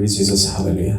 you, Jesus. Hallelujah.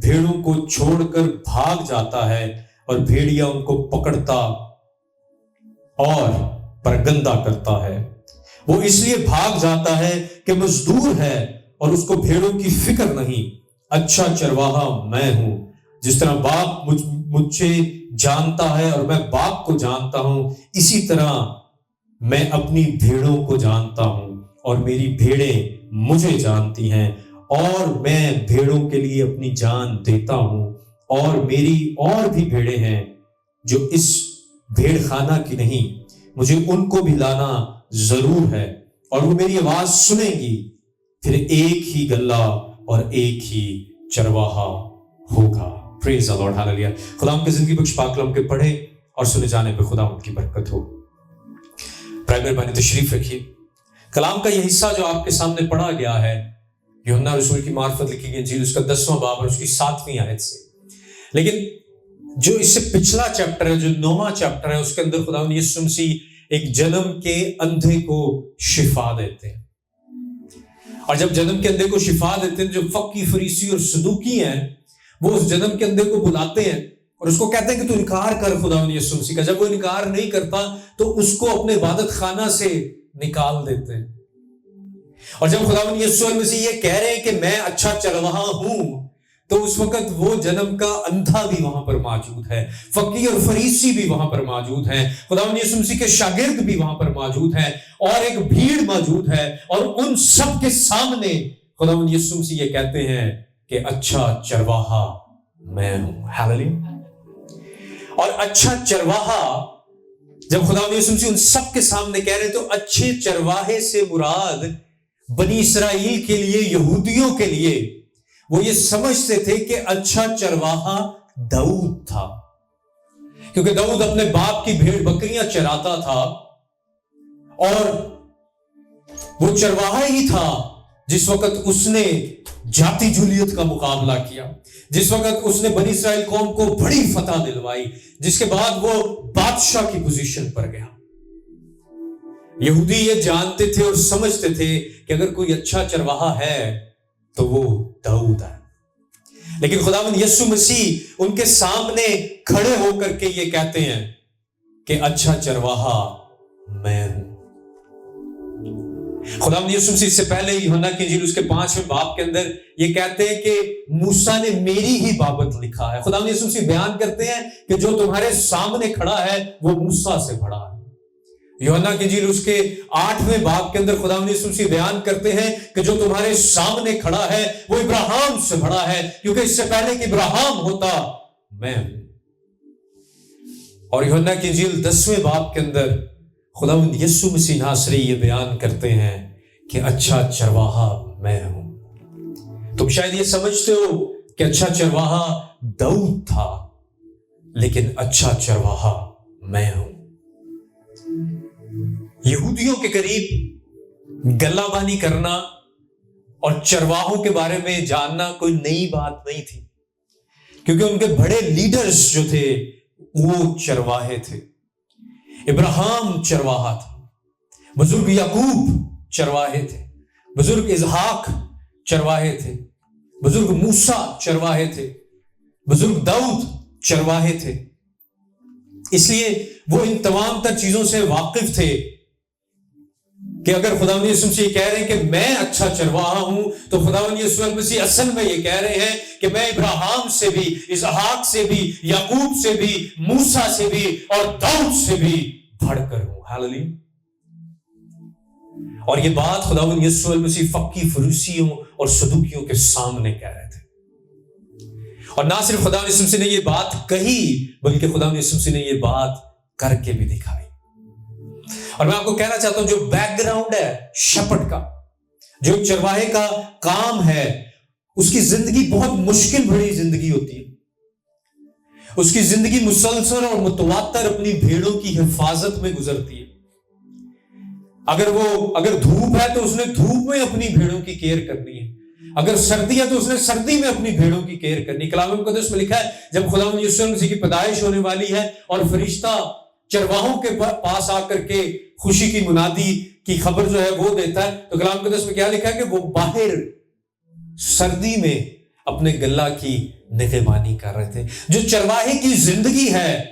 بھیڑوں کو چھوڑ کر بھاگ جاتا ہے اور بھیڑیا ان کو پکڑتا اور پرگندہ کرتا ہے۔ وہ اس لیے بھاگ جاتا ہے کہ مزدور ہے اور اس کو بھیڑوں کی فکر نہیں۔ اچھا چرواہا میں ہوں، جس طرح باپ مجھے جانتا ہے اور میں باپ کو جانتا ہوں، اسی طرح میں اپنی بھیڑوں کو جانتا ہوں اور میری بھیڑیں مجھے جانتی ہیں، اور میں بھیڑوں کے لیے اپنی جان دیتا ہوں۔ اور میری اور بھی بھیڑیں ہیں جو اس بھیڑ خانہ کی نہیں، مجھے ان کو بھی لانا ضرور ہے، اور وہ میری آواز سنیں گی۔ پھر ایک ہی گلہ اور ایک ہی چرواہا ہوگا۔ پریز دی لارڈ، ہاللیلویہ۔ خدا ان کی زندگی بخش پاک کلام کے پڑھے اور سنے جانے پہ خدا ان کی برکت ہو۔ برائے مہربانی تشریف رکھیے۔ کلام کا یہ حصہ جو آپ کے سامنے پڑھا گیا ہے، یوحنا رسول کی معرفت لکھی گئی انجیل اس کا 10واں باب اور اس کی 7ویں آیت سے، لیکن جو اس سے پچھلا چیپٹر ہے، جو 9واں چیپٹر ہے، اس کے اندر خدا یسوع مسیح ایک جنم کے اندھے کو شفا دیتے ہیں۔ اور جب جنم کے اندھے کو شفا دیتے ہیں، جو فقی، فریسی اور صدوقی ہیں، وہ اس جنم کے اندھے کو بلاتے ہیں اور اس کو کہتے ہیں کہ تو انکار کر خدا یسوع مسیح کا۔ جب وہ انکار نہیں کرتا تو اس کو اپنے عبادت خانہ سے نکال دیتے ہیں۔ اور جب خدا یسوع مسیح یہ کہہ رہے ہیں کہ میں اچھا چرواہا ہوں، تو اس وقت وہ جنم کا اندھا بھی وہاں پر موجود ہے، فقی اور فریسی بھی وہاں پر موجود ہیں، خدا یسوع مسیح کے شاگرد بھی وہاں پر موجود ہیں، اور ایک بھیڑ موجود ہے، اور ان سب کے سامنے خدا یسوع مسیح یہ کہتے ہیں کہ اچھا چرواہا میں ہوں۔ ہاللیلویہ۔ اور اچھا چرواہا جب خدا یسوع مسیح ان سب کے سامنے کہہ رہے ہیں، تو اچھے چرواہے سے مراد بنی اسرائیل کے لیے، یہودیوں کے لیے، وہ یہ سمجھتے تھے کہ اچھا چرواہا داؤد تھا، کیونکہ داؤد اپنے باپ کی بھیڑ بکریاں چراتا تھا، اور وہ چرواہا ہی تھا جس وقت اس نے جاتی جولیت کا مقابلہ کیا، جس وقت اس نے بنی اسرائیل قوم کو بڑی فتح دلوائی، جس کے بعد وہ بادشاہ کی پوزیشن پر گیا۔ یہودی یہ جانتے تھے اور سمجھتے تھے کہ اگر کوئی اچھا چرواہا ہے تو وہ داؤد ہے، لیکن خداوند یسوع مسیح ان کے سامنے کھڑے ہو کر کے یہ کہتے ہیں کہ اچھا چرواہا میں ہوں۔ خداوند یسوع مسیح سے پہلے یوحنا کی انجیل اس کے 5ویں باب کے اندر یہ کہتے ہیں کہ موسیٰ نے میری ہی بابت لکھا ہے۔ خداوند یسوع مسیح بیان کرتے ہیں کہ جو تمہارے سامنے کھڑا ہے وہ موسیٰ سے بڑا ہے۔ یوحنا کی انجیل اس کے 8ویں باب کے اندر خداوند یسوع مسیح بیان کرتے ہیں کہ جو تمہارے سامنے کھڑا ہے وہ ابراہیم سے بڑا ہے، کیونکہ اس سے پہلے کہ ابراہیم ہوتا میں ہوں۔ اور یوحنا کی انجیل 10ویں باب کے اندر خداوند یسوع مسیح ناصری یہ بیان کرتے ہیں کہ اچھا چرواہا میں ہوں۔ تم شاید یہ سمجھتے ہو کہ اچھا چرواہا داؤد تھا، لیکن اچھا چرواہا میں ہوں۔ یہودیوں کے قریب گلہ بانی کرنا اور چرواہوں کے بارے میں جاننا کوئی نئی بات نہیں تھی، کیونکہ ان کے بڑے لیڈرز جو تھے وہ چرواہے تھے۔ ابراہیم چرواہا تھا، بزرگ یعقوب چرواہے تھے، بزرگ اسحاق چرواہے تھے، بزرگ موسیٰ چرواہے تھے، بزرگ داؤد چرواہے تھے۔ اس لیے وہ ان تمام تر چیزوں سے واقف تھے کہ اگر خداوند یسوع مسیح کہہ رہے ہیں کہ میں اچھا چرواہا ہوں، تو خداوند یسوع مسیح اصل میں یہ کہہ رہے ہیں کہ میں ابراہیم سے بھی، اسحاق سے بھی، یعقوب سے بھی، موسیٰ سے بھی اور داؤد سے بھی بڑھ کر ہوں۔ ہاللیلویہ۔ اور یہ بات خداوند یسوع مسیح فقی فریسیوں اور صدوقیوں کے سامنے کہہ رہے تھے، اور نہ صرف خداوند یسوع مسیح نے یہ بات کہی بلکہ خداوند یسوع مسیح نے یہ بات کر کے بھی دکھائی۔ اور میں آپ کو کہنا چاہتا ہوں جو بیک گراؤنڈ ہے شپٹ کا، جو چرواہے کا کام ہے، اس کی زندگی بہت مشکل بھری زندگی ہوتی ہے۔ اس کی زندگی مسلسل اور متواتر اپنی بھیڑوں کی حفاظت میں گزرتی ہے۔ اگر دھوپ ہے تو اس نے دھوپ میں اپنی بھیڑوں کی کیئر کرنی ہے، اگر سردی ہے تو اس نے سردی میں اپنی بھیڑوں کی کیئر کرنی ہے۔ کلام مقدس میں لکھا ہے جب خداوند یسوع مسیح کی پیدائش ہونے والی ہے اور فرشتہ چرواہوں کے پاس آ کر کے خوشی کی منادی کی خبر جو ہے وہ دیتا ہے، تو کلام مقدس میں کیا لکھا ہے کہ وہ باہر سردی میں اپنے گلہ کی نگہبانی کر رہے تھے. جو چرواہے کی زندگی ہے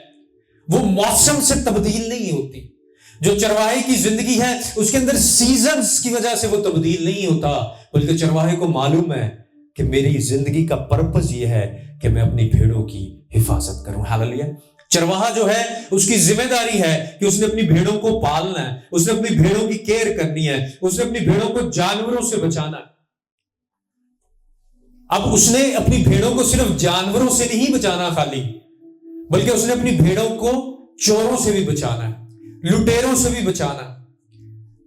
وہ موسم سے تبدیل نہیں ہوتی. جو چرواہے کی زندگی ہے اس کے اندر سیزنز کی وجہ سے وہ تبدیل نہیں ہوتا، بلکہ چرواہے کو معلوم ہے کہ میری زندگی کا پرپس یہ ہے کہ میں اپنی بھیڑوں کی حفاظت کروں. ہاللیلویا. چرواہا جو ہے اس کی ذمہ داری ہے کہ اس نے اپنی بھیڑوں کو پالنا ہے، اس نے اپنی بھیڑوں کی کیئر کرنی ہے، اس نے اپنی بھیڑوں کو جانوروں سے بچانا ہے. اب اس نے اپنی بھیڑوں کو صرف جانوروں سے نہیں بچانا خالی، بلکہ اس نے اپنی بھیڑوں کو چوروں سے بھی بچانا ہے، لٹیروں سے بھی بچانا ہے.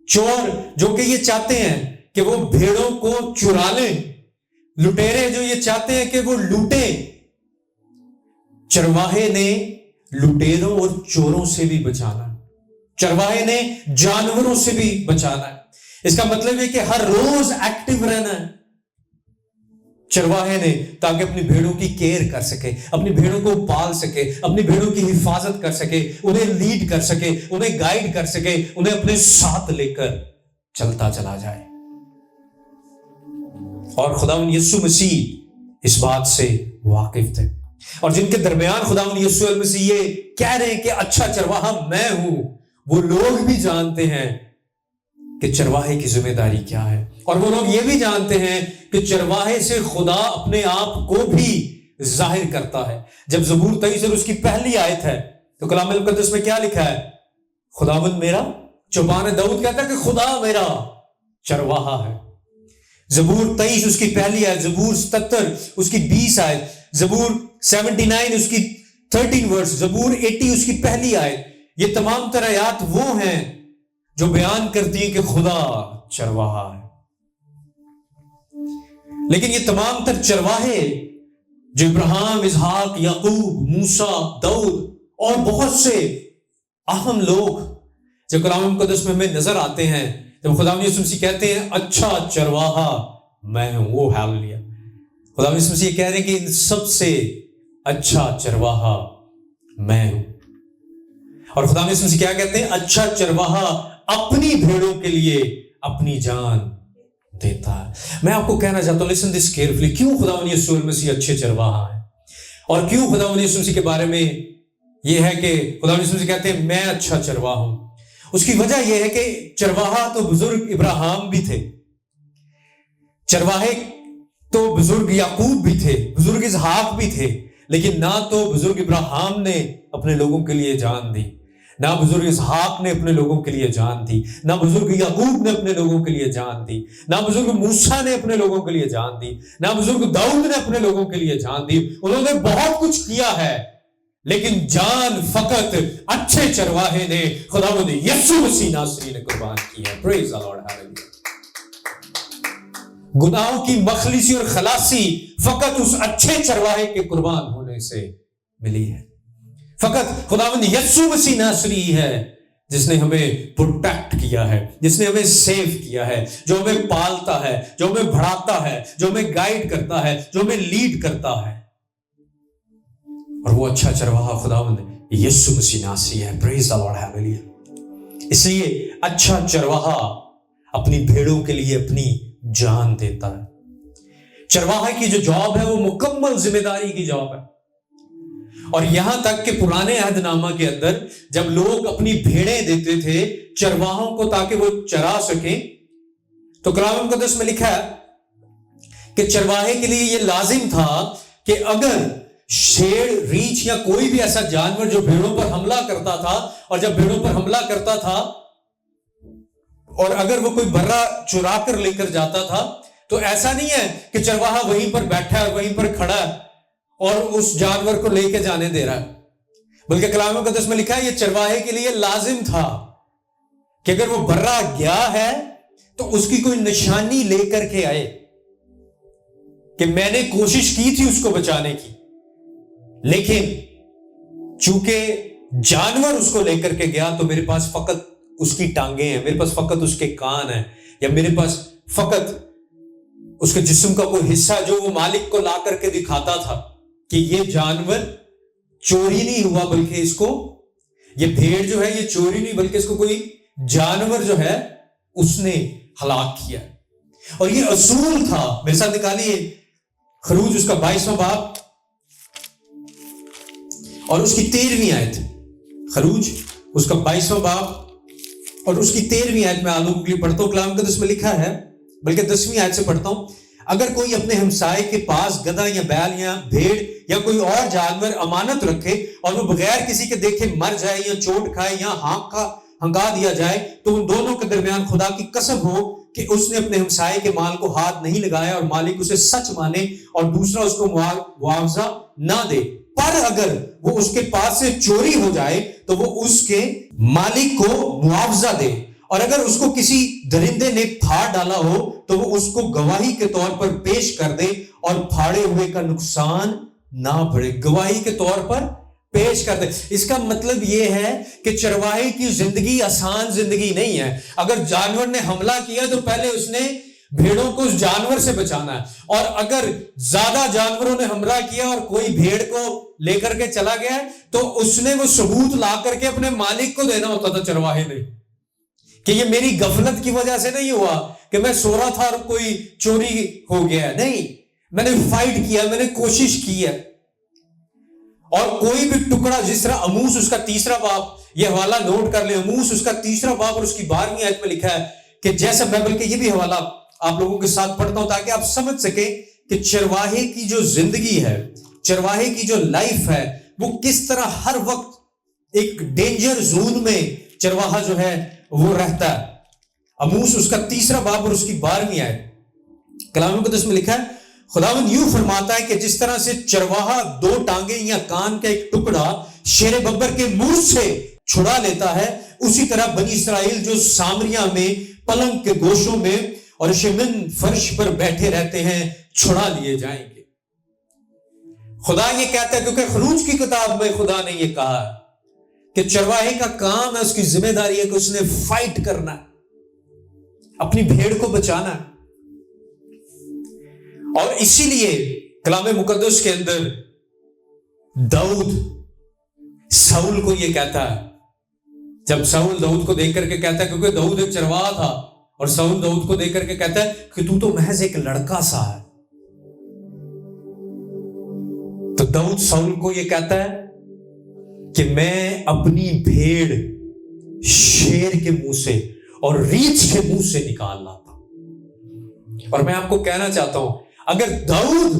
چور جو کہ یہ چاہتے ہیں کہ وہ بھیڑوں کو چرا لیں، لٹیرے جو یہ چاہتے ہیں کہ وہ لوٹیں. چرواہے نے لٹیروں اور چوروں سے بھی بچانا ہے، چرواہے نے جانوروں سے بھی بچانا ہے. اس کا مطلب ہے کہ ہر روز ایکٹیو رہنا ہے چرواہے نے، تاکہ اپنی بھیڑوں کی کیئر کر سکے، اپنی بھیڑوں کو پال سکے، اپنی بھیڑوں کی حفاظت کر سکے، انہیں لیڈ کر سکے، انہیں گائیڈ کر سکے، انہیں اپنے ساتھ لے کر چلتا چلا جائے. اور خداوند یسوع مسیح اس بات سے واقف تھے، اور جن کے درمیان خداوند یسوع مسیح یہ کہہ رہے ہیں کہ اچھا چرواہا میں ہوں، وہ لوگ بھی جانتے ہیں کہ چرواہے کی ذمہ داری کیا ہے. اور وہ لوگ یہ بھی جانتے ہیں کہ چرواہے سے خدا اپنے آپ کو بھی ظاہر کرتا ہے. جب زبور 23 اور اس کی پہلی آیت ہے تو کلام مقدس میں کیا لکھا ہے؟ خداوند میرا، چوپان داؤد کہتا ہے کہ خدا میرا چرواہا ہے. زبور 23 اس کی پہلی آیت، زبور 77 اس کی 20 آیت، زبور 79 اس کی 13 ورس، زبور 80 اس کی پہلی آیت، یہ تمام تر آیات وہ ہیں جو بیان کرتی ہیں کہ خدا چرواہا ہے. لیکن یہ تمام تر چرواہے جو ابراہیم، اسحاق، یعقوب، موسیٰ، داؤد اور بہت سے اہم لوگ جو کلام مقدس میں ہمیں نظر آتے ہیں، جب خداوند یسوع مسیح کہتے ہیں اچھا چرواہا میں ہوں، وہ ہاللیلویا، خداوند یسوع مسیح کہہ رہے ہیں کہ ان سب سے اچھا چرواہا میں ہوں. اور خداوند یسوع مسیح کیا کہتے ہیں؟ اچھا چرواہا اپنی بھیڑوں کے لیے اپنی جان دیتا ہے. میں آپ کو کہنا چاہتا ہوں، listen this carefully، کیوں خداوند یسوع مسیح اچھے چرواہا ہیں، اور کیوں خداوند یسوع مسیح کے بارے میں یہ ہے کہ خداوند یسوع مسیح کہتے ہیں میں اچھا چرواہا ہوں. اس کی وجہ یہ ہے کہ چرواہا تو بزرگ ابراہیم بھی تھے، چرواہے تو بزرگ یعقوب بھی تھے، بزرگ اسحاق بھی تھے، لیکن نہ تو بزرگ ابراہیم نے اپنے لوگوں کے لیے جان دی، نہ بزرگ اسحاق نے اپنے لوگوں کے لیے جان دی، نہ بزرگ یعقوب نے اپنے لوگوں کے لیے جان دی، نہ بزرگ موسیٰ نے اپنے لوگوں کے لیے جان دی، نہ بزرگ داؤد نے اپنے لوگوں کے لیے جان دی. انہوں نے بہت کچھ کیا ہے، لیکن جان فقط اچھے چرواہے نے، خداوند یسوع مسیح ناصری نے قربان کی ہے. پریز دی لارڈ، ہاللیلویا. گناہوں کی مخلصی اور خلاصی فقط اس اچھے چرواہے کے قربان ہونے سے ملی ہے. فقط خداوند یسوع مسیح ناصری ہے جس نے ہمیں پروٹیکٹ کیا ہے، جس نے ہمیں سیو کیا ہے، جو ہمیں پالتا ہے، جو ہمیں بڑھاتا ہے، جو ہمیں گائیڈ کرتا ہے، جو ہمیں لیڈ کرتا ہے. اور وہ اچھا چرواہا خداوند یسوع مسیح ناصری ہے. پریز دی لارڈ، ہاللیلویا. اس لیے اچھا چرواہا اپنی بھیڑوں کے لیے اپنی جان دیتا ہے. چرواہے کی جو جاب ہے وہ مکمل ذمہ داری کی جاب ہے. اور یہاں تک کہ پرانے عہد نامہ کے اندر جب لوگ اپنی بھیڑیں دیتے تھے چرواہوں کو تاکہ وہ چرا سکیں، تو کلام مقدس میں لکھا ہے کہ چرواہے کے لیے یہ لازم تھا کہ اگر شیر، ریچھ یا کوئی بھی ایسا جانور جو بھیڑوں پر حملہ کرتا تھا، اور جب بھیڑوں پر حملہ کرتا تھا اور اگر وہ کوئی برہ چرا کر لے کر جاتا تھا، تو ایسا نہیں ہے کہ چرواہا وہیں پر بیٹھا ہے اور وہیں پر کھڑا ہے اور اس جانور کو لے کے جانے دے رہا ہے، بلکہ کلام مقدس میں لکھا ہے یہ چرواہے کے لیے لازم تھا کہ اگر وہ برہ گیا ہے تو اس کی کوئی نشانی لے کر کے آئے کہ میں نے کوشش کی تھی اس کو بچانے کی، لیکن چونکہ جانور اس کو لے کر کے گیا تو میرے پاس فقط اس کی ٹانگیں ہیں، میرے پاس فقط اس کے کان ہیں، یا میرے پاس فقط اس کے جسم کا کوئی حصہ جو وہ مالک کو لا کر کے دکھاتا تھا کہ یہ جانور چوری نہیں ہوا، بلکہ اس کو، یہ بھیڑ جو ہے یہ چوری نہیں بلکہ اس کو کوئی جانور جو ہے اس نے ہلاک کیا. اور یہ اصول تھا، میرے ساتھ نکالیے، خروج اس کا 22واں باب اور اس کی 13ویں آیت. خروج اس کا 22واں باب اور اس کی 13ویں آیت میں آپ لوگوں کے لیے پڑھتا ہوں. کلام مقدس میں لکھا ہے, بلکہ 10ویں آیت سے پڑھتا ہوں. اگر کوئی اپنے ہمسائے کے پاس گدھا یا بیل یا بھیڑ یا کوئی اور جانور امانت رکھے اور وہ بغیر کسی کے دیکھے مر جائے یا چوٹ کھائے یا ہنکا دیا جائے, تو ان دونوں کے درمیان خدا کی قسم ہو کہ اس نے اپنے ہمسائے کے مال کو ہاتھ نہیں لگایا اور مالک اسے سچ مانے اور دوسرا اس کو معاوضہ نہ دے. پر اگر وہ اس کے پاس سے چوری ہو جائے تو وہ اس کے مالک کو معاوضہ دے, اور اگر اس کو کسی درندے نے پھاڑ ڈالا ہو تو وہ اس کو گواہی کے طور پر پیش کر دے اور پھاڑے ہوئے کا نقصان نہ بڑھے. گواہی کے طور پر پیش کر دے. اس کا مطلب یہ ہے کہ چرواہے کی زندگی آسان زندگی نہیں ہے. اگر جانور نے حملہ کیا تو پہلے اس نے بھیڑوں کو اس جانور سے بچانا ہے, اور اگر زیادہ جانوروں نے حملہ کیا اور کوئی بھیڑ کو لے کر کے چلا گیا تو اس نے وہ ثبوت لا کر کے اپنے مالک کو دینا ہوتا تھا, چرواہے نے, کہ یہ میری غفلت کی وجہ سے نہیں ہوا کہ میں سو رہا تھا اور کوئی چوری ہو گیا. نہیں, میں نے فائٹ کیا, میں نے کوشش کی ہے. اور کوئی بھی ٹکڑا, جس طرح اموس اس کا 3واں باب, یہ حوالہ نوٹ کر لیں, اموس اس کا 3واں باب اور اس کی 12ویں آیت میں لکھا ہے کہ جیسا میں بلکہ یہ بھی حوالہ آپ لوگوں کے ساتھ پڑھتا ہوں تاکہ آپ سمجھ سکیں کہ چرواہے کی جو زندگی ہے, چرواہے کی جو لائف ہے, وہ کس طرح ہر وقت ایک ڈینجر زون میں چرواہا جو ہے وہ رہتا ہے. اموس اس کا 3واں باب اور اس کی 12ویں آیت, کلام مقدس میں لکھا ہے, خداوند یوں فرماتا ہے کہ جس طرح سے چرواہا 2 ٹانگیں یا کان کا ایک ٹکڑا شیر ببر کے منہ سے چھڑا لیتا ہے, اسی طرح بنی اسرائیل جو سامریہ میں پلنگ کے گوشوں میں اور شمن فرش پر بیٹھے رہتے ہیں چھڑا لیے جائیں گے. خدا یہ کہتا ہے, کیونکہ خروج کی کتاب میں خدا نے یہ کہا کہ چرواہے کا کام ہے, اس کی ذمہ داری ہے کہ اس نے فائٹ کرنا ہے, اپنی بھیڑ کو بچانا ہے. اور اسی لیے کلام مقدس کے اندر داؤد ساؤل کو یہ کہتا ہے, جب ساؤل داؤد کو دیکھ کر کے کہتا ہے, کیونکہ داؤد ایک چرواہا تھا, اور ساؤل داؤد کو دیکھ کر کے کہتا ہے کہ تو محض ایک لڑکا سا ہے. تو داؤد ساؤل کو یہ کہتا ہے کہ میں اپنی بھیڑ شیر کے منہ سے اور ریچھ کے منہ سے نکال لاتا ہوں. اور میں آپ کو کہنا چاہتا ہوں, اگر داؤد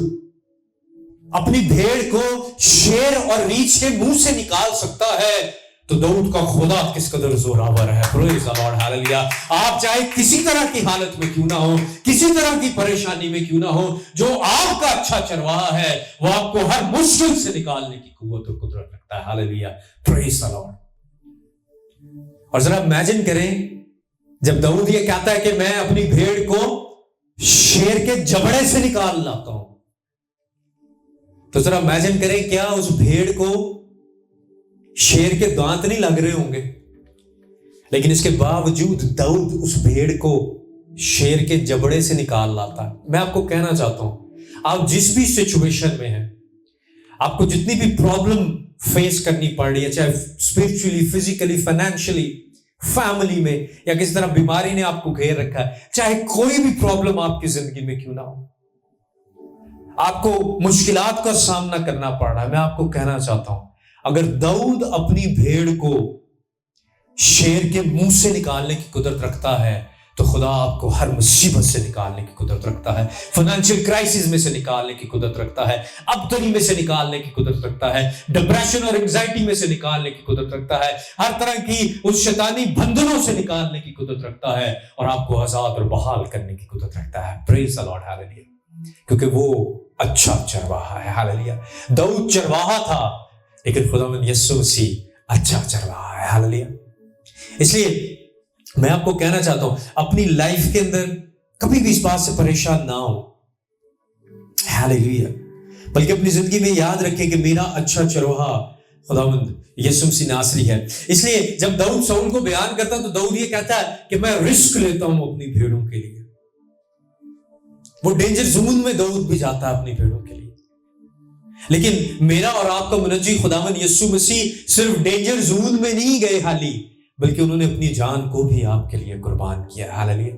اپنی بھیڑ کو شیر اور ریچھ کے منہ سے نکال سکتا ہے تو داؤد کا خدا کس قدر زوراور ہے. پریز دی لارڈ, ہاللویہ. آپ چاہے کسی طرح کی حالت میں کیوں نہ ہو, کسی طرح کی پریشانی میں کیوں نہ ہو, جو آپ کا اچھا چرواہا ہے وہ آپ کو ہر مشکل سے نکالنے کی قوت اور قدرت رکھتا ہے. ہاللویہ, پریز دی لارڈ. اور ذرا امیجن کریں, جب داؤد یہ کہتا ہے کہ میں اپنی بھیڑ کو شیر کے جبڑے سے نکال لاتا ہوں, تو ذرا امیجن کریں کیا اس بھیڑ کو شیر کے دانت نہیں لگ رہے ہوں گے. لیکن اس کے باوجود داؤد اس بھیڑ کو شیر کے جبڑے سے نکال لاتا ہے. میں آپ کو کہنا چاہتا ہوں, آپ جس بھی سچویشن میں ہیں, آپ کو جتنی بھی پرابلم فیس کرنی پڑ رہی ہے, چاہے اسپرچولی, فزیکلی, فائنینشلی, فیملی میں, یا کسی طرح بیماری نے آپ کو گھیر رکھا ہے, چاہے کوئی بھی پرابلم آپ کی زندگی میں کیوں نہ ہو, آپ کو مشکلات کا سامنا کرنا پڑ رہا ہے, میں آپ کو کہنا چاہتا ہوں, اگر داؤد اپنی بھیڑ کو شیر کے منہ سے نکالنے کی قدرت رکھتا ہے تو خدا آپ کو ہر مصیبت سے نکالنے کی قدرت رکھتا ہے, فائنینشیل کرائسس میں سے نکالنے کی قدرت رکھتا ہے, ابتری میں سے نکالنے کی قدرت رکھتا ہے, ڈپریشن اور انگزائٹی میں سے نکالنے کی قدرت رکھتا ہے, ہر طرح کی اس شیطانی بندھنوں سے نکالنے کی قدرت رکھتا ہے, اور آپ کو آزاد اور بحال کرنے کی قدرت رکھتا ہے. پریز دی لارڈ, ہاللویہ. کیونکہ وہ اچھا چرواہا ہے. ہاللویہ. داؤد چرواہا تھا, لیکن خداوند یسوع مسیح اچھا چرواہا ہے. ہاللویہ. اس لیے میں آپ کو کہنا چاہتا ہوں, اپنی لائف کے اندر کبھی بھی اس بات سے پریشان نہ ہو. ہاللویہ. بلکہ اپنی زندگی میں یاد رکھیں کہ میرا اچھا چرواہا خداوند یسوع مسیح ناصری ہے. اس لیے جب داؤد ساؤل کو بیان کرتا تو داؤد یہ کہتا ہے کہ میں رسک لیتا ہوں اپنی بھیڑوں کے لیے. وہ ڈینجر زون میں داؤد بھی جاتا ہے اپنی بھیڑوں کے لیے. لیکن میرا اور آپ کا منجی خداوند یسوع مسیح صرف ڈینجر زون میں نہیں گئے حالی, بلکہ انہوں نے اپنی جان کو بھی آپ کے لیے قربان کیا. ہاللویہ.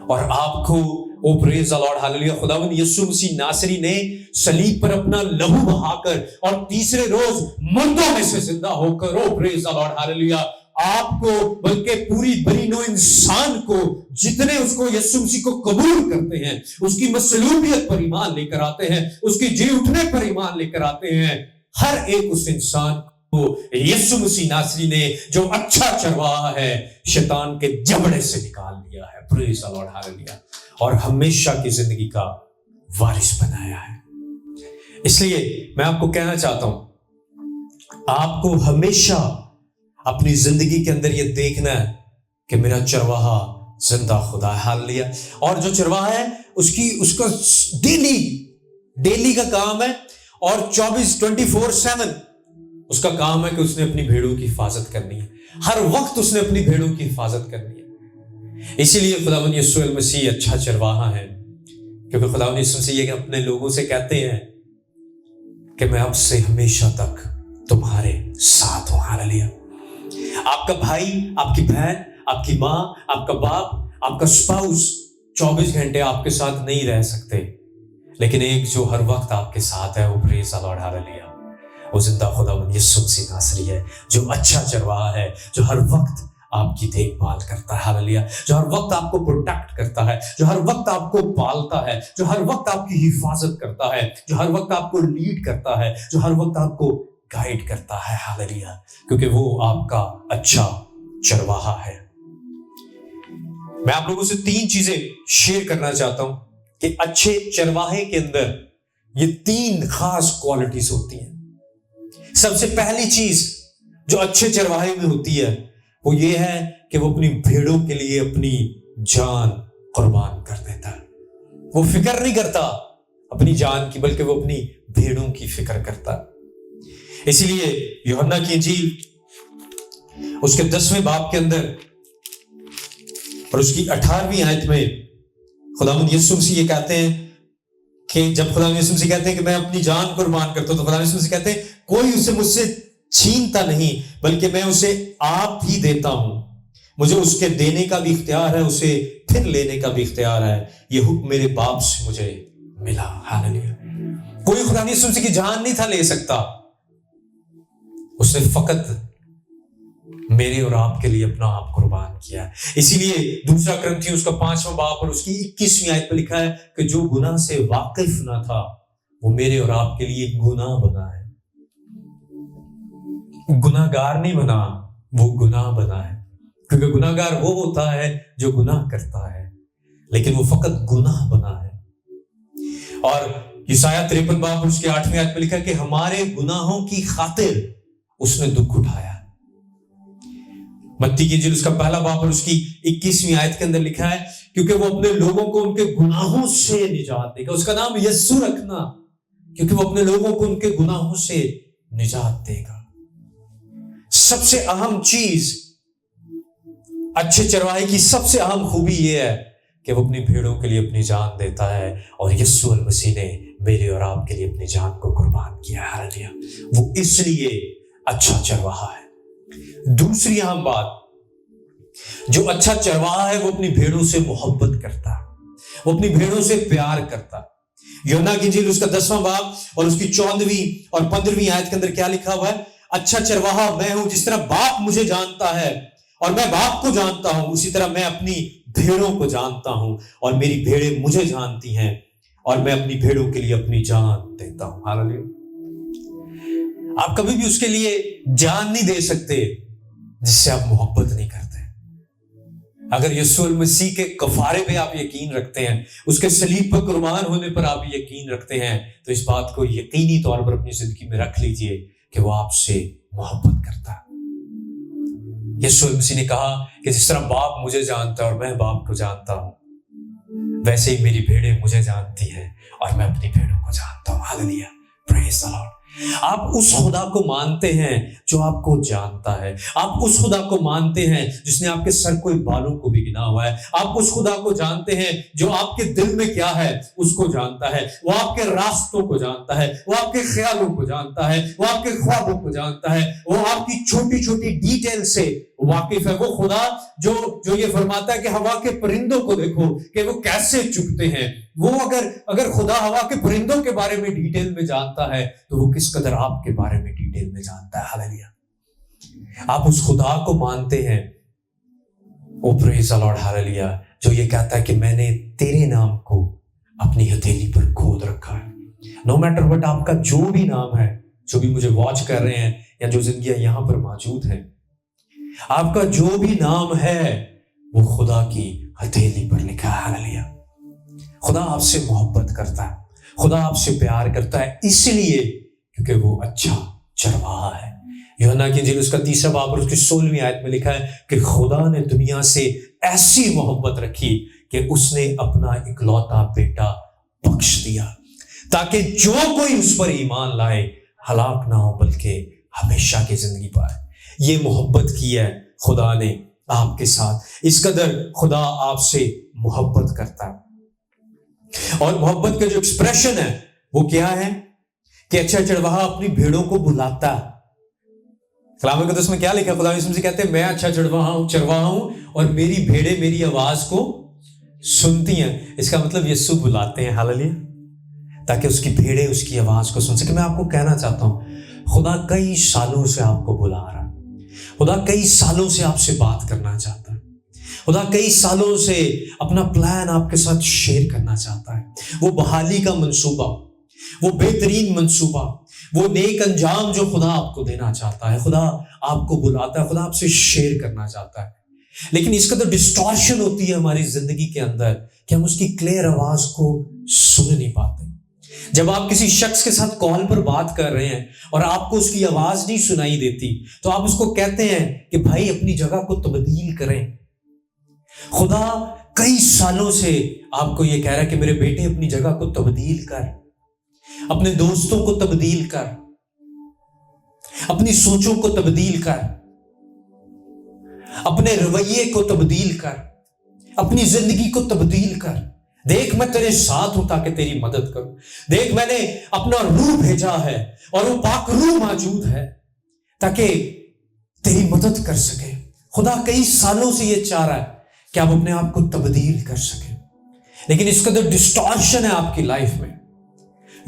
اور آپ کو او پریز دی لارڈ ہاللیلویا خداوند یسوع مسیح ناصری نے صلیب پر اپنا لہو بہا کر اور تیسرے روز مردوں میں سے زندہ ہو کر او پریز دی لارڈ ہاللیلویا آپ کو بلکہ پوری بنی نوع انسان کو جتنے اس کو یسوع مسیح کو قبول کرتے ہیں اس کی مصلوبیت پر ایمان لے کر آتے ہیں اس کی جی اٹھنے پر ایمان لے کر آتے ہیں ہر ایک اس انسان کو یسوع مسیح ناصری نے جو اچھا چرواہا ہے شیطان کے جبڑے سے نکال لیا ہے پریز دی لارڈ ہاللیلویا اور ہمیشہ کی زندگی کا وارث بنایا ہے. اس لیے میں آپ کو کہنا چاہتا ہوں آپ کو ہمیشہ اپنی زندگی کے اندر یہ دیکھنا ہے کہ میرا چرواہا زندہ خدا ہے ہاللیلویا اور جو چرواہا ہے اس کا ڈیلی کا کام ہے اور 24/7 اس کا کام ہے کہ اس نے اپنی بھیڑوں کی حفاظت کرنی ہے ہر وقت اس نے اپنی بھیڑوں کی حفاظت کرنی ہے. اسی لیے خداوند یسوع المسیح اچھا چرواہا ہے کیونکہ خداوند یسوع مسیح یہ اپنے لوگوں سے کہتے ہیں کہ میں اب سے ہمیشہ تک تمہارے ساتھ ہوں ہاللیلویا. آپ کا بھائی آپ کی بہن آپ کی ماں آپ کا باپ آپ کا اسپاؤس 24 گھنٹے آپ کے ساتھ نہیں رہ سکتے لیکن ایک جو ہر وقت آپ کے ساتھ ہے وہ پریز دی لارڈ ہاللیلویا وہ زندہ خداوند یسوع مسیح ناصری ہے جو اچھا چرواہا ہے جو ہر وقت آپ کی دیکھ بھال کرتا ہے ہاللیلویا جو ہر وقت آپ کو پروٹیکٹ کرتا ہے جو ہر وقت آپ کو پالتا ہے جو ہر وقت آپ کی حفاظت کرتا ہے جو ہر وقت آپ کو لیڈ کرتا ہے جو ہر وقت آپ کو گائیڈ کرتا ہے ہاللیلویا کیونکہ وہ آپ کا اچھا چرواہا ہے. میں آپ لوگوں سے 3 چیزیں شیئر کرنا چاہتا ہوں کہ اچھے چرواہے کے اندر یہ 3 خاص کوالٹیز ہوتی ہیں. سب سے پہلی چیز جو اچھے چرواہے میں ہوتی ہے وہ یہ ہے کہ وہ اپنی بھیڑوں کے لیے اپنی جان قربان کر دیتا ہے. وہ فکر نہیں کرتا اپنی جان کی بلکہ وہ اپنی بھیڑوں کی فکر کرتا ہے. اسی لیے یوحنا کی انجیل اس کے 10ویں باب کے اندر اور اس کی 18ویں آیت میں خداوند یسوع مسیح یہ کہتے ہیں کہ جب خداوند یسوع مسیح کہتے ہیں کہ میں اپنی جان قربان کرتا ہوں تو خداوند یسوع مسیح کہتے ہیں کوئی اسے مجھ سے چھینتا نہیں بلکہ میں اسے آپ ہی دیتا ہوں. مجھے اس کے دینے کا بھی اختیار ہے اسے پھر لینے کا بھی اختیار ہے. یہ حکم میرے باپ سے مجھے ملا ہاللیلویا. کوئی خداوند یسوع مسیح کی جان نہیں تھا لے سکتا اس نے فقط میرے اور آپ کے لیے اپنا آپ قربان کیا. اسی لیے 2 کرنتھیوں اس کا 5واں باب اور اس کی 21ویں آیت پر لکھا ہے کہ جو گناہ سے واقف نہ تھا وہ میرے اور آپ کے لیے گناہ بنا ہے. گناہ گار نہیں بنا وہ گناہ بنا ہے کیونکہ گناہ گار وہ ہوتا ہے جو گناہ کرتا ہے لیکن وہ فقط گناہ بنا ہے. اور یسایہ 53 باب اس کے 8ویں آیت میں لکھا ہے کہ ہمارے گناہوں کی خاطر اس نے دکھ اٹھایا. متی کی انجیل اس کا 1 باب اور اس کی 21ویں آیت کے اندر لکھا ہے کیونکہ وہ اپنے لوگوں کو ان کے گناہوں سے نجات دے گا. اس کا نام یسوع رکھنا کیونکہ وہ اپنے لوگوں کو ان کے گناہوں سے نجات دے گا. سب سے اہم چیز اچھے چرواہے کی سب سے اہم خوبی یہ ہے کہ وہ اپنی بھیڑوں کے لیے اپنی جان دیتا ہے اور یسوع المسیح نے میرے اور آپ کے لیے اپنی جان کو قربان کیا ہے. وہ اس لیے اچھا چرواہا ہے. دوسری اہم بات جو اچھا چرواہا ہے وہ اپنی بھیڑوں سے محبت کرتا ہے وہ اپنی بھیڑوں سے پیار کرتا ہے. یوحنا کی انجیل اس کا 10واں باب اور اس کی 14ویں اور 15ویں آیت کے اندر کیا لکھا ہوا ہے اچھا چرواہا میں ہوں جس طرح باپ مجھے جانتا ہے اور میں باپ کو جانتا ہوں اسی طرح میں اپنی بھیڑوں کو جانتا ہوں اور میری بھیڑیں مجھے جانتی ہیں اور میں اپنی بھیڑوں کے لیے اپنی جان دیتا ہوں. ہاللیلویا. آپ کبھی بھی اس کے لیے جان نہیں دے سکتے جس سے آپ محبت نہیں کرتے. اگر یسوع المسیح کے کفارے پہ آپ یقین رکھتے ہیں اس کے صلیب پر قربان ہونے پر آپ یقین رکھتے ہیں تو اس بات کو یقینی طور پر اپنی زندگی میں رکھ لیجئے کہ وہ آپ سے محبت کرتا ہے. یسوع المسیح نے کہا کہ جس طرح باپ مجھے جانتا ہے اور میں باپ کو جانتا ہوں ویسے ہی میری بھیڑیں مجھے جانتی ہیں اور میں اپنی بھیڑوں کو جانتا ہوں. ہاللیلویا. پریز دی لارڈ. آپ اس خدا کو مانتے ہیں جو آپ کو جانتا ہے. آپ اس خدا کو مانتے ہیں جس نے آپ کے سر کو بالوں کو بھی گنا ہوا ہے. آپ اس خدا کو جانتے ہیں جو آپ کے دل میں کیا ہے اس کو جانتا ہے. وہ آپ کے راستوں کو جانتا ہے. وہ آپ کے خیالوں کو جانتا ہے. وہ آپ کے خوابوں کو جانتا ہے. وہ آپ کی چھوٹی چھوٹی ڈیٹیل سے واقف ہے، وہ خدا جو یہ فرماتا ہے کہ ہوا کے پرندوں کو دیکھو کہ وہ کیسے چگتے ہیں، وہ اگر خدا ہوا کے پرندوں کے بارے میں ڈیٹیل میں جانتا ہے تو وہ کس قدر آپ کے بارے میں ڈیٹیل میں جانتا ہے۔ ہاللیلویا، آپ اس خدا کو مانتے ہیں، او پریز دی لارڈ، ہاللیلویا، جو یہ کہتا ہے کہ میں نے تیرے نام کو اپنی ہتھیلی پر کھود رکھا ہے۔ نو میٹر وٹ آپ کا جو بھی نام ہے، جو بھی مجھے واچ کر رہے ہیں یا جو زندگیاں یہاں پر موجود ہیں، آپ کا جو بھی نام ہے وہ خدا کی ہتھیلی پر لکھا ہے۔ ہاللیلویا، خدا آپ سے محبت کرتا ہے، خدا آپ سے پیار کرتا ہے، اس لیے کیونکہ وہ اچھا چرواہا ہے۔ یوحنا کی انجیل اس کا 3 باب اور اس کی 16ویں آیت میں لکھا ہے کہ خدا نے دنیا سے ایسی محبت رکھی کہ اس نے اپنا اکلوتا بیٹا بخش دیا تاکہ جو کوئی اس پر ایمان لائے ہلاک نہ ہو بلکہ ہمیشہ کی زندگی پائے۔ یہ محبت کی ہے خدا نے آپ کے ساتھ، اس قدر خدا آپ سے محبت کرتا ہے۔ اور محبت کا جو ایکسپریشن ہے وہ کیا ہے کہ اچھا چرواہا اپنی بھیڑوں کو بلاتا ہے۔ کلام مقدس میں کیا لکھا؟ خدا یسوع مسیح کہتے ہیں میں اچھا چرواہا ہوں اور میری بھیڑیں میری آواز کو سنتی ہیں۔ اس کا مطلب یسوع بلاتے ہیں، ہاللیلویا، تاکہ اس کی بھیڑیں اس کی آواز کو سن سکے۔ میں آپ کو کہنا چاہتا ہوں خدا کئی سالوں سے آپ کو بلا رہا ہے، خدا کئی سالوں سے آپ سے بات کرنا چاہتا ہے، خدا کئی سالوں سے اپنا پلان آپ کے ساتھ شیئر کرنا چاہتا ہے۔ وہ بحالی کا منصوبہ، وہ بہترین منصوبہ، وہ نیک انجام جو خدا آپ کو دینا چاہتا ہے، خدا آپ کو بلاتا ہے، خدا آپ سے شیئر کرنا چاہتا ہے۔ لیکن اس کا تو ڈسٹارشن ہوتی ہے ہماری زندگی کے اندر کہ ہم اس کی کلیئر آواز کو سن نہیں پاتے۔ جب آپ کسی شخص کے ساتھ کال پر بات کر رہے ہیں اور آپ کو اس کی آواز نہیں سنائی دیتی تو آپ اس کو کہتے ہیں کہ بھائی اپنی جگہ کو تبدیل کریں۔ خدا کئی سالوں سے آپ کو یہ کہہ رہا ہے کہ میرے بیٹے اپنی جگہ کو تبدیل کر، اپنے دوستوں کو تبدیل کر، اپنی سوچوں کو تبدیل کر، اپنے رویے کو تبدیل کر، اپنی زندگی کو تبدیل کر۔ دیکھ میں تیرے ساتھ ہوں تاکہ تیری مدد کروں۔ دیکھ میں نے اپنا روح بھیجا ہے اور وہ پاک روح موجود ہے تاکہ تیری مدد کر سکے۔ خدا کئی سالوں سے یہ چاہ رہا ہے کہ آپ اپنے آپ کو تبدیل کر سکیں، لیکن اس کا جو ڈسٹارشن ہے آپ کی لائف میں،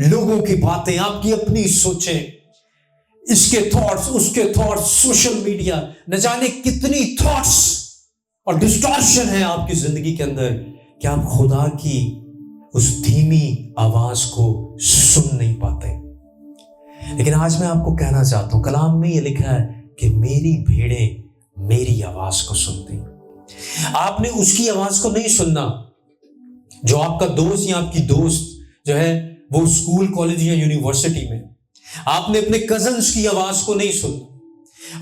لوگوں کی باتیں، آپ کی اپنی سوچیں، اس کے تھاٹس، اس کے تھاٹس، سوشل میڈیا، نہ جانے کتنی تھاٹس اور ڈسٹارشن ہے آپ کی زندگی کے اندر کہ آپ خدا کی اس دھیمی آواز کو سن نہیں پاتے۔ لیکن آج میں آپ کو کہنا چاہتا ہوں، کلام میں یہ لکھا ہے کہ میری بھیڑیں میری آواز کو سنتی۔ آپ نے اس کی آواز کو نہیں سننا جو آپ کا دوست یا آپ کی دوست جو ہے وہ اسکول، کالج یا یونیورسٹی میں۔ آپ نے اپنے کزنز کی آواز کو نہیں سننا،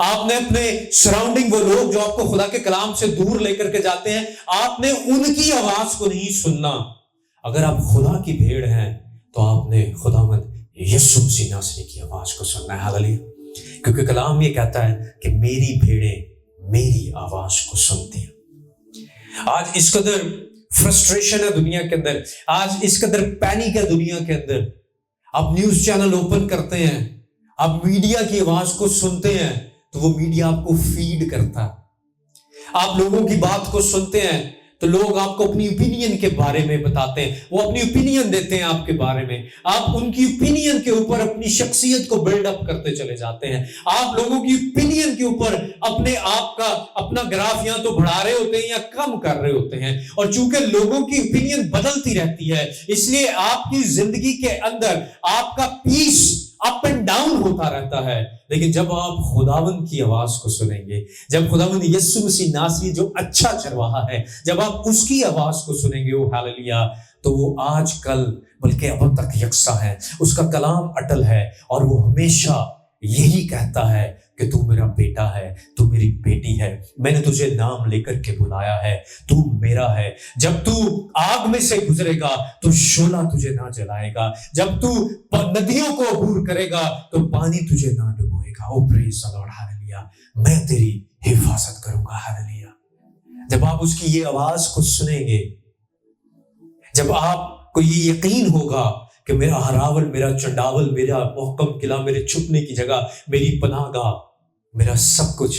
آپ نے اپنے سراؤنڈنگ وہ لوگ جو آپ کو خدا کے کلام سے دور لے کر کے جاتے ہیں، آپ نے ان کی آواز کو نہیں سننا۔ اگر آپ خدا کی بھیڑ ہیں تو آپ نے خداوند یسوع مسیح ناصری کی آواز کو سننا ہے۔ ہاللیلویا، کیونکہ کلام یہ کہتا ہے کہ میری بھیڑیں میری آواز کو سنتی ہیں۔ آج اس قدر فرسٹریشن ہے دنیا کے اندر، آج اس قدر پینک ہے دنیا کے اندر۔ آپ نیوز چینل اوپن کرتے ہیں، آپ میڈیا کی آواز کو سنتے ہیں تو وہ میڈیا آپ کو فیڈ کرتا ہے۔ آپ لوگوں کی بات کو سنتے ہیں تو لوگ آپ کو اپنی اوپینین کے بارے میں بتاتے ہیں، وہ اپنی اوپینین دیتے ہیں آپ کے بارے میں، آپ ان کی اوپینین کے اوپر اپنی شخصیت کو بلڈ اپ کرتے چلے جاتے ہیں۔ آپ لوگوں کی اوپینین کے اوپر اپنے آپ کا اپنا گراف یا تو بڑھا رہے ہوتے ہیں یا کم کر رہے ہوتے ہیں، اور چونکہ لوگوں کی اوپینین بدلتی رہتی ہے اس لیے آپ کی زندگی کے اندر آپ کا پیس اپ اینڈ ڈاؤن ہوتا رہتا ہے۔ لیکن جب آپ خداوند کی آواز کو سنیں گے، جب خداوند یسوع مسیح ناصری جو اچھا چرواہا ہے، جب آپ اس کی آواز کو سنیں گے، وہ ہاللیلویا، تو وہ آج کل بلکہ اب تک یکساں ہے، اس کا کلام اٹل ہے اور وہ ہمیشہ یہی کہتا ہے کہ تو میرا بیٹا ہے، تو میری بیٹی ہے، میں نے تجھے نام لے کر کے بلایا ہے، تو میرا ہے۔ جب تو آگ میں سے گزرے گا تو شعلہ تجھے نہ جلائے گا، جب تو ندیوں کو عبور کرے گا تو پانی تجھے نہ ڈبوئے گا۔ او پریز دی لارڈ، ہاللیلویا، میں تیری حفاظت کروں گا۔ ہاللیلویا، جب آپ اس کی یہ آواز کو سنیں گے، جب آپ کو یہ یقین ہوگا کہ میرا ہراول، میرا چنڈاول، میرا محکم قلعہ، میرے چھپنے کی جگہ، میری پناہ گاہ، میرا سب کچھ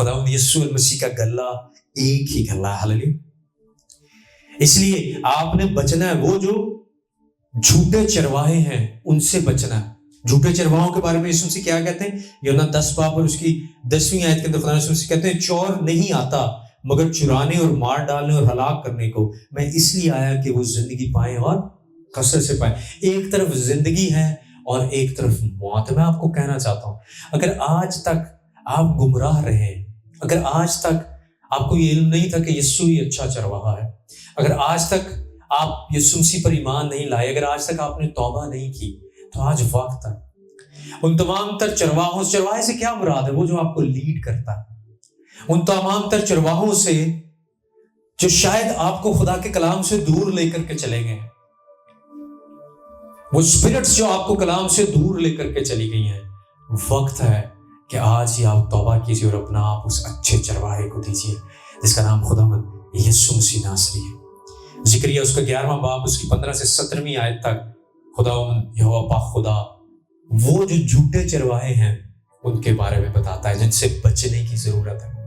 خداوند یسوع المسیح کا گلہ ایک ہی گلہ ہے. ہاللیلویا. اس لیے آپ نے بچنا ہے. وہ جو جھوٹے چرواہے ہیں ان سے بچنا ہے. جھوٹے چرواہوں کے بارے میں یسوع مسیح کیا کہتے ہیں؟ یوحنا 10 باب اور اس کی 10ویں آیت کے اندر خدا یسوع مسیح کہتے ہیں چور نہیں آتا مگر چرانے اور مار ڈالنے اور ہلاک کرنے کو. میں اس لیے آیا کہ وہ زندگی پائیں اور کثرت سے پائیں. ایک طرف زندگی ہے اور ایک طرف موت. میں آپ کو کہنا چاہتا ہوں اگر آج تک آپ گمراہ رہے ہیں، اگر آج تک آپ کو یہ علم نہیں تھا کہ یسوع ہی اچھا چرواہا ہے، اگر آج تک آپ یسوع مسیح پر ایمان نہیں لائے، اگر آج تک آپ نے توبہ نہیں کی، تو آج وقت ہے ان تمام تر چرواہوں. چرواہے سے کیا مراد ہے؟ وہ جو آپ کو لیڈ کرتا ہے. ان تمام تر چرواہوں سے جو شاید آپ کو خدا کے کلام سے دور لے کر کے چلے گئے ہیں، وہ اسپرٹس جو آپ کو کلام سے دور لے کر کے چلی گئی ہیں. وقت ہے کہ آج ہی آپ توبہ کیجیے اور اپنا آپ اس اچھے چرواہے کو دیجیے جس کا نام خداوند یسوع مسیح ناصری ہے. ذکریہ اس کا 11واں باب اس کی 15 سے 17ویں آیت تک خداوند یہوہ پاک خدا وہ جو جھوٹے چرواہے ہیں ان کے بارے میں بتاتا ہے جن سے بچنے کی ضرورت ہے.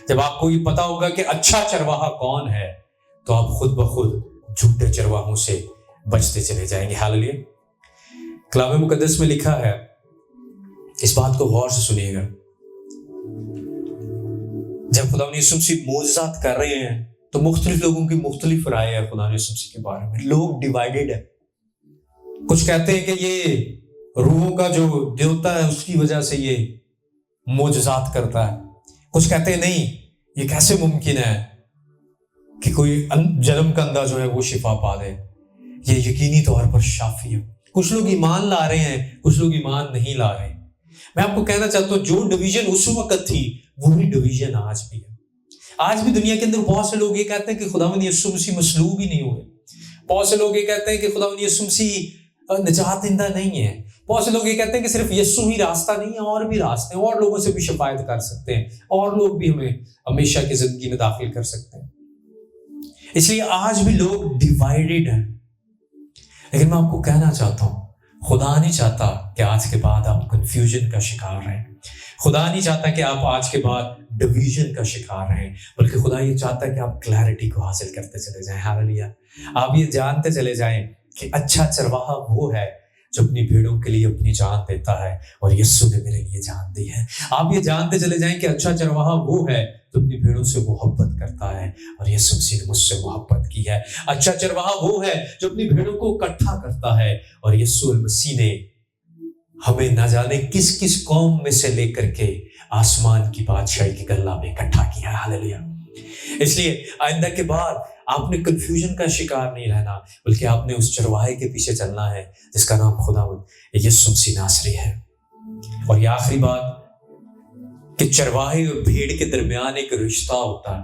جب آپ کو یہ پتا ہوگا کہ اچھا چرواہا کون ہے تو آپ خود بخود جھوٹے چرواہوں سے بچتے چلے جائیں گے. ہاللیلویا. کلام مقدس میں لکھا ہے، اس بات کو غور سے سنیے گا، جب خدا یسوع مسیح معجزات کر رہے ہیں تو مختلف لوگوں کی مختلف رائے ہے خدا یسوع مسیح کے بارے میں. لوگ ڈیوائیڈڈ ہیں. کچھ کہتے ہیں کہ یہ روحوں کا جو دیوتا ہے اس کی وجہ سے یہ معجزات کرتا ہے. کچھ کہتے ہیں نہیں، یہ کیسے ممکن ہے کہ کوئی جنم کا اندھا جو ہے وہ شفا پا دے، یہ یقینی طور پر شافی ہے. کچھ لوگ ایمان لا رہے ہیں، کچھ لوگ ایمان نہیں لا رہے. میں آپ کو کہنا چاہتا ہوں جو ڈویژن اس وقت تھی وہی ڈویژن آج بھی ہے. آج بھی دنیا کے اندر بہت سے لوگ یہ کہتے ہیں کہ خداوند یسوع مسیح مصلوب ہی نہیں ہوئے. بہت سے لوگ یہ کہتے ہیں کہ خداوند یسوع مسیح نجات دہندہ نہیں ہے. بہت سے لوگ یہ کہتے ہیں کہ صرف یسوع ہی راستہ نہیں ہے، اور بھی راستے ہیں، اور لوگوں سے بھی شفاعت کر سکتے ہیں، اور لوگ بھی ہمیں ہمیشہ کی زندگی میں داخل کر سکتے ہیں. اس لیے آج بھی لوگ ڈیوائیڈڈ ہیں. لیکن میں آپ کو کہنا چاہتا ہوں خدا نہیں چاہتا کہ آج کے بعد آپ کنفیوژن کا شکار رہیں. خدا نہیں چاہتا کہ آپ آج کے بعد ڈویژن کا شکار رہیں، بلکہ خدا یہ چاہتا ہے کہ آپ کلیئرٹی کو حاصل کرتے چلے جائیں. ہاللیلویا. آپ یہ جانتے چلے جائیں کہ اچھا چرواہا وہ ہے جو اپنی بھیڑوں کے لیے اپنی جان دیتا ہے، اور یسوع نے میرے لیے جان دی ہے. آپ یہ جانتے چلے جائیں کہ اچھا چرواہا وہ ہے جو اپنی بھیڑوں سے محبت کرتا ہے، اور یسوع مسیح نے مجھ سے محبت کی ہے. اچھا چرواہا وہ ہے جو اپنی بھیڑوں کو اکٹھا کرتا ہے، اور یسوع مسیح نے ہمیں نہ جانے کس کس قوم میں سے لے کر کے آسمان کی بادشاہی کے گلہ میں اکٹھا کیا ہے. ہاللیلویا. اس لیے آئندہ کے بعد آپ نے کنفیوژن کا شکار نہیں رہنا، بلکہ آپ نے اس چرواہے کے پیچھے چلنا ہے جس کا نام خداوند یسوع مسیح ناصری ہے. اور یہ آخری بات کہ چرواہے اور بھیڑ کے درمیان ایک رشتہ ہوتا ہے.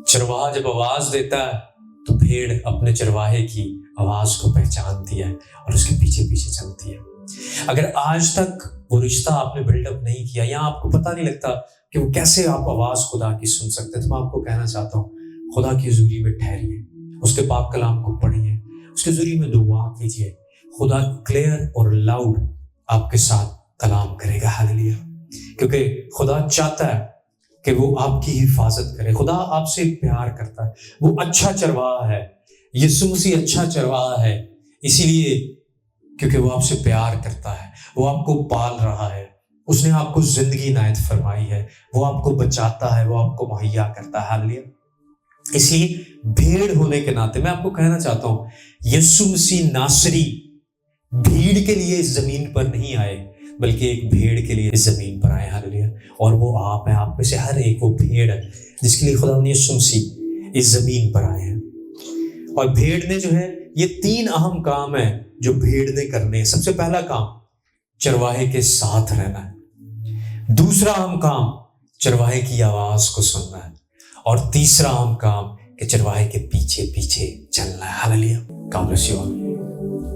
چرواہا جب آواز دیتا ہے تو بھیڑ اپنے چرواہے کی آواز کو پہچانتی ہے اور اس کے پیچھے پیچھے چلتی ہے. اگر آج تک وہ رشتہ آپ نے بلڈ اپ نہیں کیا، یا آپ کو پتہ نہیں لگتا کہ وہ کیسے آپ آواز خدا کی سن سکتے ہیں، تو میں آپ کو کہنا چاہتا ہوں خدا کی حضوری میں ٹھہریے، اس کے پاک کلام کو پڑھیے، اس کے حضوری میں دعا کیجیے. خدا کلیئر اور لاؤڈ آپ کے ساتھ کلام کرے گا. ہاللیلویا. کیونکہ خدا چاہتا ہے کہ وہ آپ کی حفاظت کرے. خدا آپ سے پیار کرتا ہے. وہ اچھا چرواہا ہے. یسوع مسیح اچھا چرواہا ہے اسی لیے کیونکہ وہ آپ سے پیار کرتا ہے. وہ آپ کو پال رہا ہے. اس نے آپ کو زندگی عنایت فرمائی ہے. وہ آپ کو بچاتا ہے. وہ آپ کو مہیا کرتا ہے. ہاللیلویا. اس لیے بھیڑ ہونے کے ناطے میں آپ کو کہنا چاہتا ہوں یسوع مسیح ناصری بھیڑ کے لیے اس زمین پر نہیں آئے، بلکہ ایک بھیڑ کے لیے اس زمین پر آئے. ہاللیلویا. اور وہ آپ ہیں. آپ میں سے ہر ایک وہ بھیڑ ہے جس کے لیے خدا یسوع مسیح اس زمین پر آئے ہیں. اور بھیڑ نے جو ہے یہ 3 اہم کام ہیں جو بھیڑ نے کرنے ہیں. سب سے پہلا کام چرواہے کے ساتھ رہنا ہے. دوسرا اہم کام چرواہے کی آواز کو سننا ہے. اور تیسرا اہم کام کہ چرواہے کے پیچھے پیچھے چلنا ہے. ہاللیلویا. God bless you all.